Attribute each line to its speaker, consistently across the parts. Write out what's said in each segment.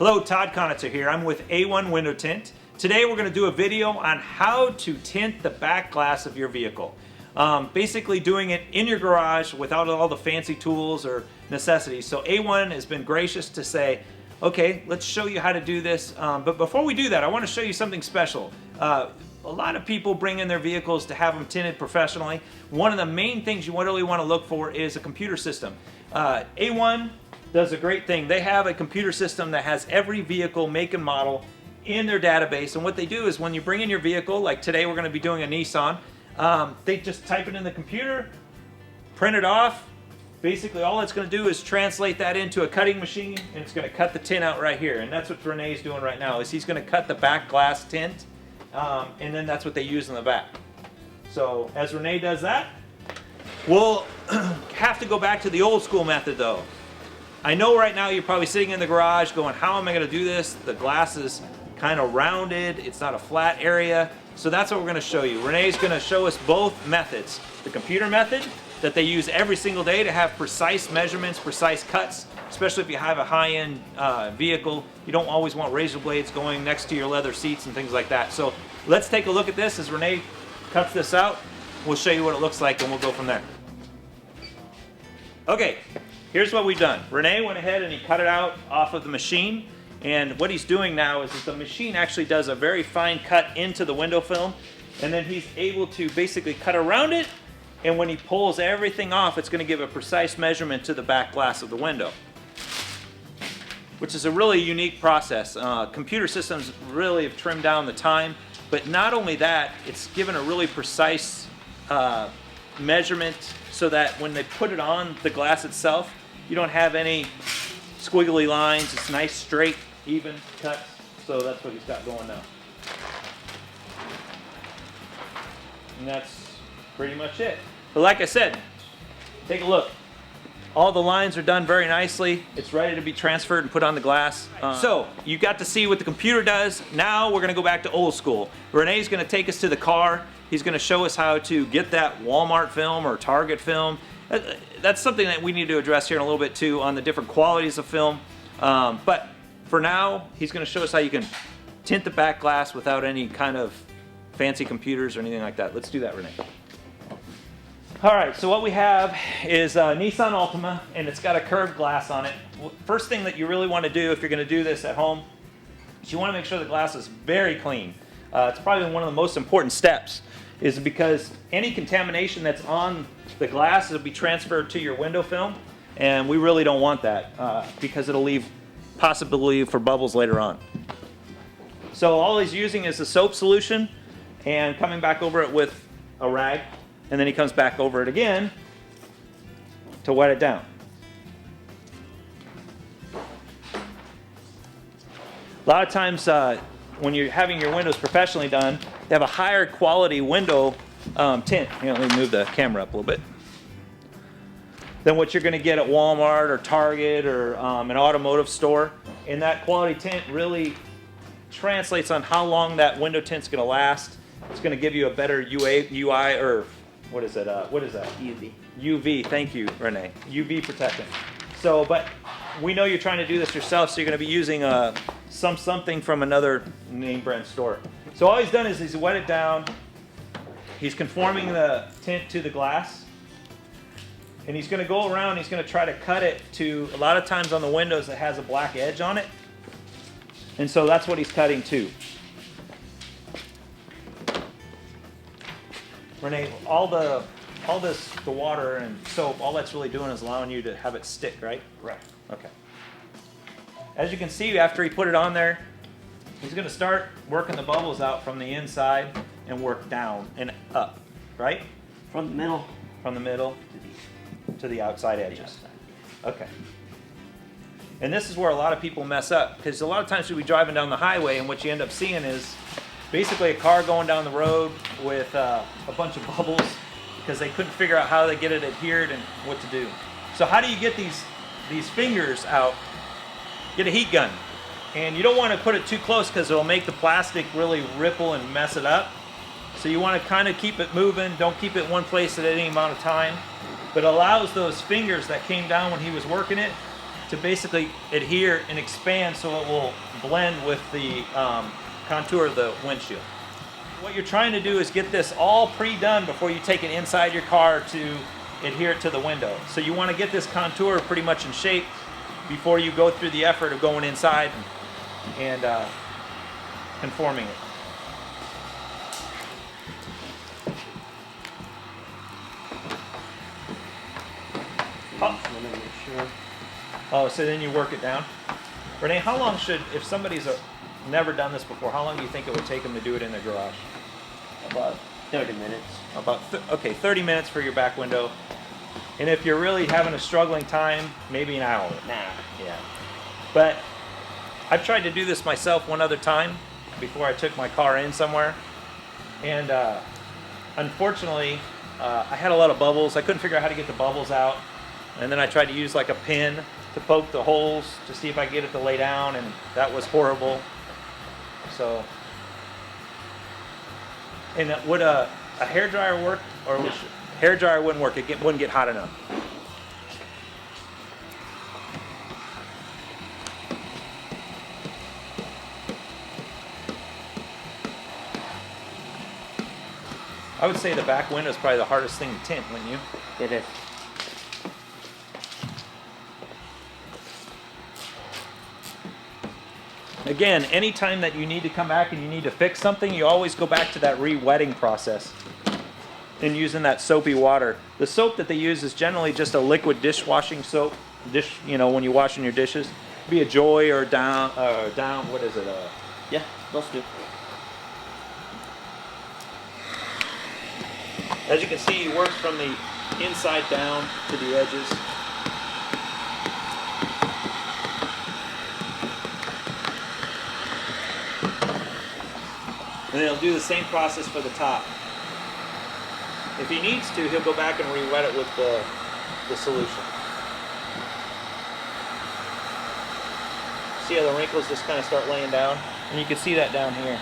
Speaker 1: Hello, Todd Conitzer here. I'm with A1 Window Tint. Today we're going to do a video on how to tint the back glass of your vehicle. Basically doing it in your garage without all the fancy tools or necessities. So A1 has been gracious to say, okay, let's show you how to do this. But before we do that, I want to show you something special. A lot of people bring in their vehicles to have them tinted professionally. One of the main things you really want to look for is a computer system. A1 does a great thing. They have a computer system that has every vehicle, make and model in their database. And what they do is when you bring in your vehicle, like today we're going to be doing a Nissan, they just type it in the computer, print it off. Basically all it's going to do is translate that into a cutting machine, and it's going to cut the tint out right here. And that's what Renee's doing right now, is he's going to cut the back glass tint, and then that's what they use in the back. So as Renee does that, we'll have to go back to the old school method though. I know right now you're probably sitting in the garage going, how am I going to do this? The glass is kind of rounded, it's not a flat area. So that's what we're going to show you. Renee's going to show us both methods. The computer method that they use every single day to have precise measurements, precise cuts, especially if you have a high-end vehicle. You don't always want razor blades going next to your leather seats and things like that. So let's take a look at this as Renee cuts this out. We'll show you what it looks like and we'll go from there. Okay. Here's what we've done. Renee went ahead and he cut it out off of the machine, and what he's doing now is that the machine actually does a very fine cut into the window film, and then he's able to basically cut around it, and when he pulls everything off, it's going to give a precise measurement to the back glass of the window, which is a really unique process. Computer systems really have trimmed down the time, but not only that, it's given a really precise measurement so that when they put it on the glass itself, you don't have any squiggly lines. It's nice, straight, even cut. So that's what he's got going now. And that's pretty much it. But like I said, take a look. All the lines are done very nicely. It's ready to be transferred and put on the glass. So you got to see what the computer does. Now we're going to go back to old school. Renee's going to take us to the car. He's going to show us how to get that Walmart film or Target film. That's something that we need to address here in a little bit too, on the different qualities of film. But for now, he's going to show us how you can tint the back glass without any kind of fancy computers or anything like that. Let's do that, Renee. All right, so what we have is a Nissan Altima, and it's got a curved glass on it. First thing that you really want to do if you're going to do this at home is you want to make sure the glass is very clean. It's probably one of the most important steps, is because any contamination that's on the glass will be transferred to your window film, and we really don't want that because it'll leave possibility for bubbles later on. So all he's using is a soap solution and coming back over it with a rag, and then he comes back over it again to wet it down. A lot of times when you're having your windows professionally done, they have a higher quality window tint. Let me move the camera up a little bit. Than what you're going to get at Walmart or Target or an automotive store. And that quality tint really translates on how long that window tint's going to last. It's going to give you a better UI, or what is it? What is that?
Speaker 2: UV.
Speaker 1: UV. Thank you, Renee. UV protection. So, but we know you're trying to do this yourself, so you're going to be using something from another name brand store. So all he's done is he's wet it down. He's conforming the tint to the glass. And he's going to go around, he's going to try to cut it to, a lot of times on the windows it has a black edge on it. And so that's what he's cutting to. Renee, the water and soap, all that's really doing is allowing you to have it stick, right?
Speaker 2: Right.
Speaker 1: Okay. As you can see, after he put it on there, he's going to start working the bubbles out from the inside and work down and up, right?
Speaker 2: From the middle.
Speaker 1: From the middle to the outside edges. Okay. And this is where a lot of people mess up, because a lot of times you'll be driving down the highway and what you end up seeing is basically a car going down the road with a bunch of bubbles because they couldn't figure out how to get it adhered and what to do. So how do you get these fingers out? Get a heat gun. And you don't want to put it too close because it'll make the plastic really ripple and mess it up. So you want to kind of keep it moving. Don't keep it in one place at any amount of time. But allows those fingers that came down when he was working it to basically adhere and expand so it will blend with the contour of the windshield. What you're trying to do is get this all pre-done before you take it inside your car to adhere it to the window. So you want to get this contour pretty much in shape before you go through the effort of going inside and conforming it. Oh, so then you work it down. Renee, how long should, if somebody's never done this before, how long do you think it would take them to do it in their garage?
Speaker 2: About 30 minutes.
Speaker 1: Okay, 30 minutes for your back window. And if you're really having a struggling time, maybe an hour.
Speaker 2: Nah.
Speaker 1: Yeah. But I've tried to do this myself one other time before I took my car in somewhere. And unfortunately, I had a lot of bubbles. I couldn't figure out how to get the bubbles out. And then I tried to use like a pin to poke the holes to see if I could get it to lay down, and that was horrible. So, and would a hairdryer work, or
Speaker 2: No.
Speaker 1: Hairdryer wouldn't work? It wouldn't get hot enough. I would say the back window is probably the hardest thing to tint, wouldn't you?
Speaker 2: It is.
Speaker 1: Again, anytime that you need to come back and you need to fix something, you always go back to that re-wetting process and using that soapy water. The soap that they use is generally just a liquid dishwashing soap. When you're washing your dishes. Be a Joy or Down, what is it?
Speaker 2: Yeah, those two.
Speaker 1: As you can see, he works from the inside down to the edges. And then he'll do the same process for the top. If he needs to, he'll go back and re-wet it with the solution. See how the wrinkles just kind of start laying down? And you can see that down here.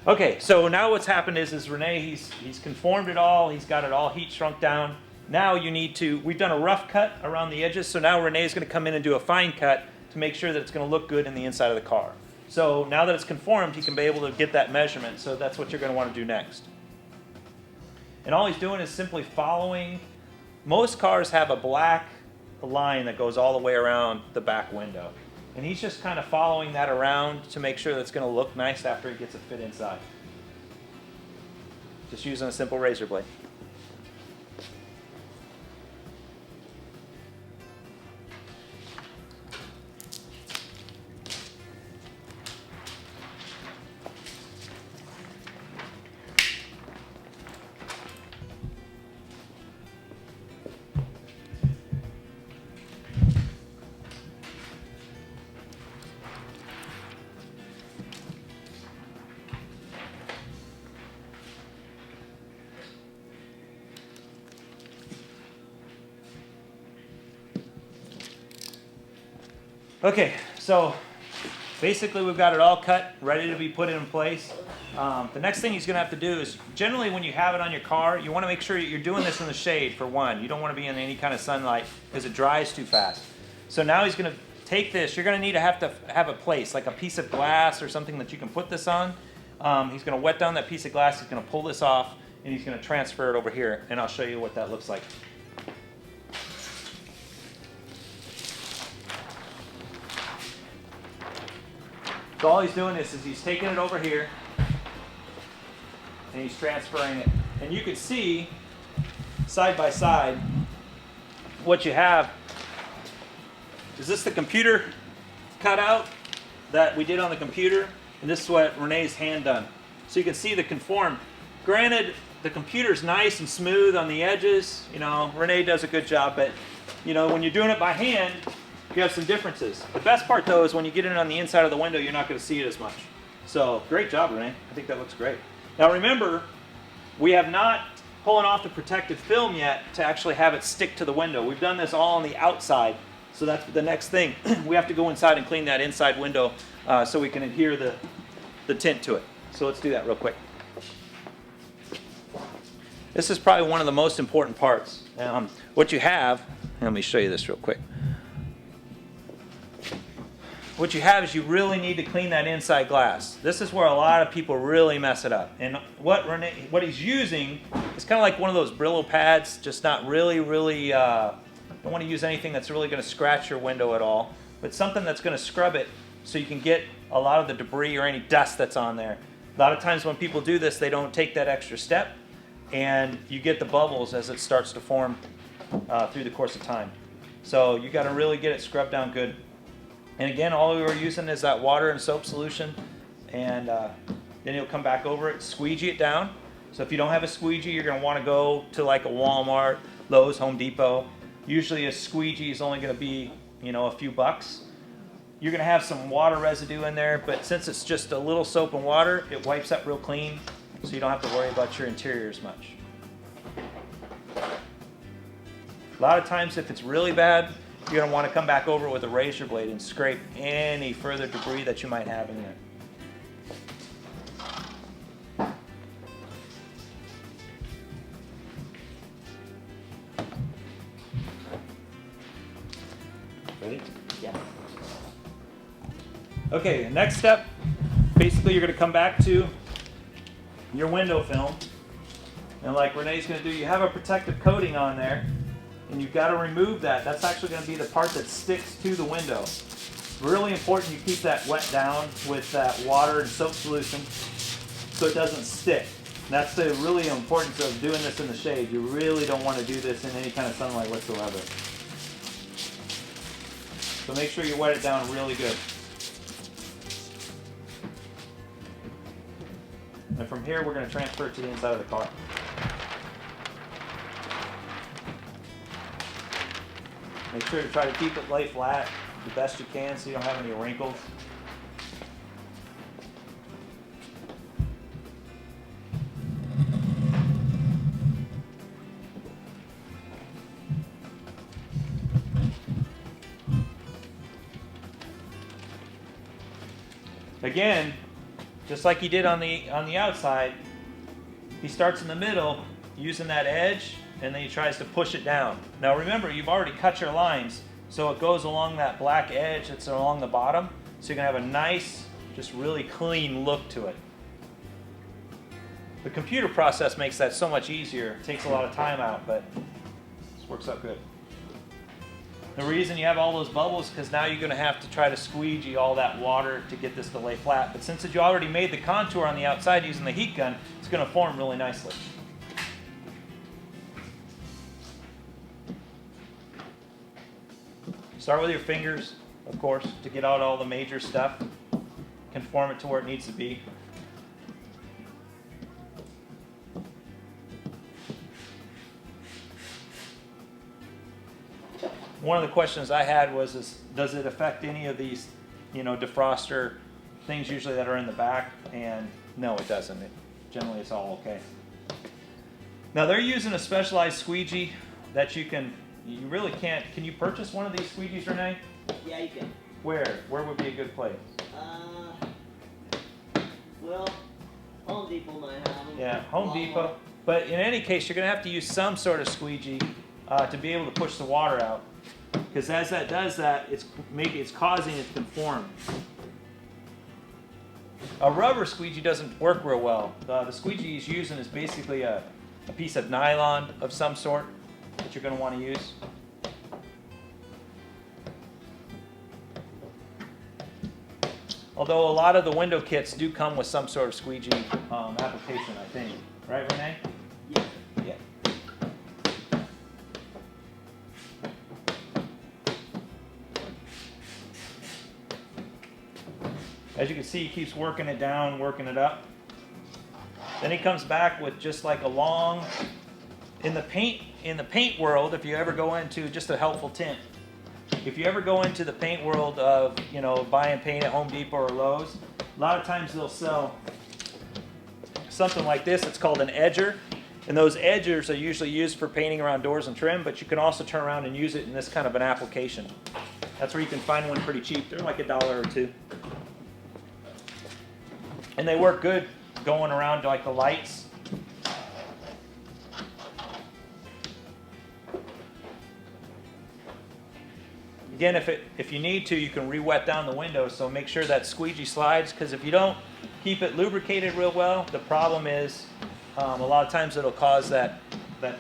Speaker 1: Okay, so now what's happened is Renee, he's conformed it all, he's got it all heat shrunk down. Now we've done a rough cut around the edges, so now Renee's going to come in and do a fine cut to make sure that it's going to look good in the inside of the car. So now that it's conformed, he can be able to get that measurement, so that's what you're going to want to do next. And all he's doing is simply following. Most cars have a black line that goes all the way around the back window. And he's just kind of following that around to make sure that it's going to look nice after he gets it fit inside. Just using a simple razor blade. Okay, so basically we've got it all cut, ready to be put in place. The next thing he's going to have to do is, generally when you have it on your car, you want to make sure that you're doing this in the shade for one. You don't want to be in any kind of sunlight because it dries too fast. So now he's going to take this. You're going to have a place, like a piece of glass or something that you can put this on. He's going to wet down that piece of glass. He's going to pull this off, and he's going to transfer it over here, and I'll show you what that looks like. So all he's doing is he's taking it over here and he's transferring it. And you can see side by side what you have. Is this the computer cutout that we did on the computer? And this is what Renee's hand done. So you can see the conform. Granted, the computer's nice and smooth on the edges. You know, Renee does a good job, but you know, when you're doing it by hand, you have some differences. The best part though is when you get it on the inside of the window, you're not going to see it as much. So great job, Renee. I think that looks great. Now remember, we have not pulling off the protective film yet to actually have it stick to the window. We've done this all on the outside, so that's the next thing. We have to go inside and clean that inside window so we can adhere the tint to it. So let's do that real quick. This is probably one of the most important parts. What you have, let me show you this real quick. What you have is you really need to clean that inside glass. This is where a lot of people really mess it up. And what he's using is kind of like one of those Brillo pads, just not really, don't want to use anything that's really going to scratch your window at all, but something that's going to scrub it so you can get a lot of the debris or any dust that's on there. A lot of times when people do this, they don't take that extra step, and you get the bubbles as it starts to form through the course of time. So you got to really get it scrubbed down good. And again, all we were using is that water and soap solution, and then you'll come back over it, squeegee it down. So if you don't have a squeegee, you're going to want to go to like a Walmart, Lowe's, Home Depot. Usually a squeegee is only going to be, a few bucks. You're going to have some water residue in there, but since it's just a little soap and water, it wipes up real clean, so you don't have to worry about your interior as much. A lot of times if it's really bad, you're going to want to come back over with a razor blade and scrape any further debris that you might have in there.
Speaker 2: Ready? Yeah.
Speaker 1: Okay, next step, basically you're going to come back to your window film, and like Renee's going to do, you have a protective coating on there, and you've got to remove that. That's actually going to be the part that sticks to the window. It's really important you keep that wet down with that water and soap solution so it doesn't stick. And that's the really importance of doing this in the shade. You really don't want to do this in any kind of sunlight whatsoever. So make sure you wet it down really good. And from here, we're going to transfer it to the inside of the car. Make sure to try to keep it lay flat the best you can so you don't have any wrinkles. Again, just like he did on the outside, he starts in the middle using that edge, and then he tries to push it down. Now remember, you've already cut your lines, so it goes along that black edge that's along the bottom, so you're going to have a nice, just really clean look to it. The computer process makes that so much easier. It takes a lot of time out, but this works out good. The reason you have all those bubbles is because now you're going to have to try to squeegee all that water to get this to lay flat. But since you already made the contour on the outside using the heat gun, it's going to form really nicely. Start with your fingers, of course, to get out all the major stuff. Conform it to where it needs to be. One of the questions I had was, does it affect any of these, defroster things usually that are in the back? And no, it doesn't. Generally, it's all okay. Now, they're using a specialized squeegee that you really can't. Can you purchase one of these squeegees, Renee?
Speaker 2: Yeah, you can.
Speaker 1: Where? Where would be a good place?
Speaker 2: Well, Home Depot might have them.
Speaker 1: Yeah, Home Depot. But in any case, you're going to have to use some sort of squeegee to be able to push the water out. Because as that does that, it's causing it to conform. A rubber squeegee doesn't work real well. The squeegee he's using is basically a piece of nylon of some sort that you're going to want to use. Although a lot of the window kits do come with some sort of squeegee application, I think. Right, Renee?
Speaker 2: Yeah.
Speaker 1: Yeah. As you can see, he keeps working it down, working it up. Then he comes back with just like a long, in the paint world, if you ever go into just a helpful tint, if you ever go into the paint world of, buying paint at Home Depot or Lowe's, a lot of times they'll sell something like this. It's called an edger. And those edgers are usually used for painting around doors and trim, but you can also turn around and use it in this kind of an application. That's where you can find one pretty cheap. They're like $1 or $2. And they work good going around like the lights. Again, if you need to, you can re-wet down the window, so make sure that squeegee slides, because if you don't keep it lubricated real well, the problem is a lot of times it'll cause that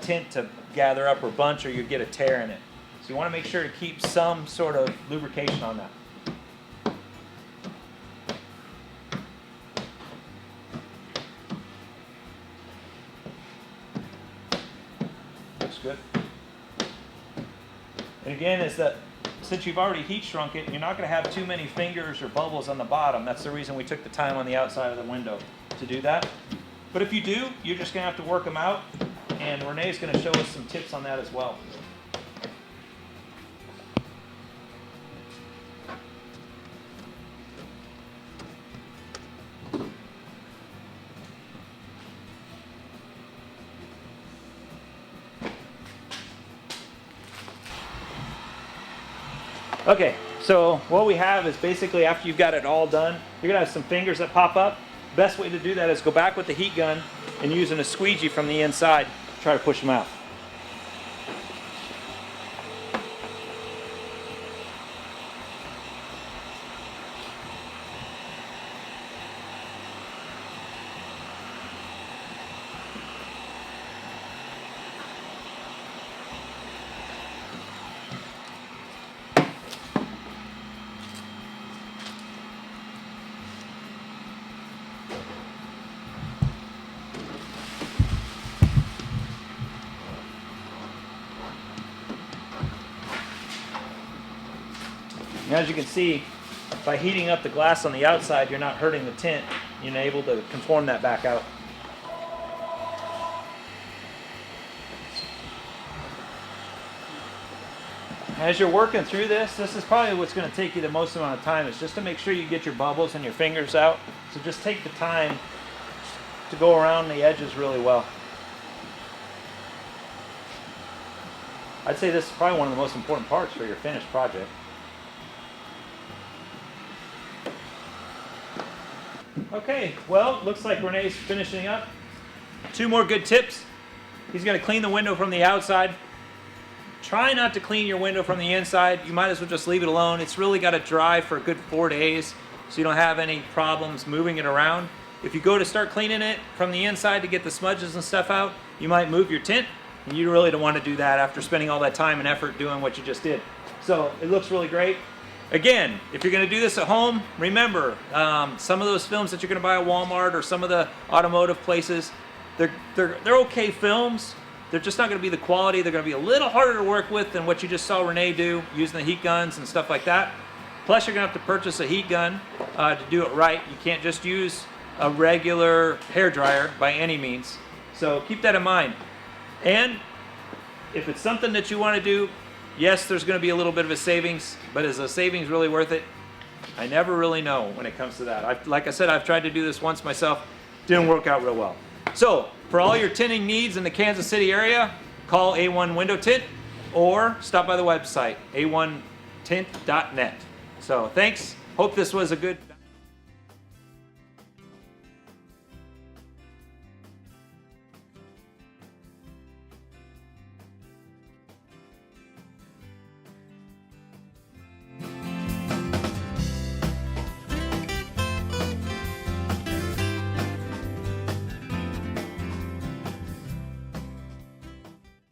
Speaker 1: tint to gather up or bunch, or you get a tear in it. So you want to make sure to keep some sort of lubrication on that. Looks good. And again, since you've already heat shrunk it, you're not going to have too many fingers or bubbles on the bottom. That's the reason we took the time on the outside of the window to do that. But if you do, you're just going to have to work them out, and Renee's going to show us some tips on that as well. Okay, so what we have is basically after you've got it all done, you're going to have some fingers that pop up. Best way to do that is go back with the heat gun and using a squeegee from the inside, try to push them out. And as you can see, by heating up the glass on the outside, you're not hurting the tint. You're able to conform that back out. As you're working through this is probably what's going to take you the most amount of time, is just to make sure you get your bubbles and your fingers out. So just take the time to go around the edges really well. I'd say this is probably one of the most important parts for your finished project. Okay, well, looks like Renee's finishing up. 2 more good tips. He's going to clean the window from the outside. Try not to clean your window from the inside. You might as well just leave it alone. It's really got to dry for a good 4 days, so you don't have any problems moving it around. If you go to start cleaning it from the inside to get the smudges and stuff out, you might move your tint, and you really don't want to do that after spending all that time and effort doing what you just did. So it looks really great. Again, if you're going to do this at home, remember, some of those films that you're going to buy at Walmart or some of the automotive places, they're okay films. They're just not going to be the quality. They're going to be a little harder to work with than what you just saw Renee do, using the heat guns and stuff like that. Plus, you're going to have to purchase a heat gun to do it right. You can't just use a regular hair dryer by any means. So keep that in mind. And if it's something that you want to do, yes, there's going to be a little bit of a savings, but is the savings really worth it? I never really know when it comes to that. Like I said, I've tried to do this once myself. Didn't work out real well. So, for all your tinting needs in the Kansas City area, call A1 Window Tint or stop by the website, a1tint.net. So, thanks. Hope this was a good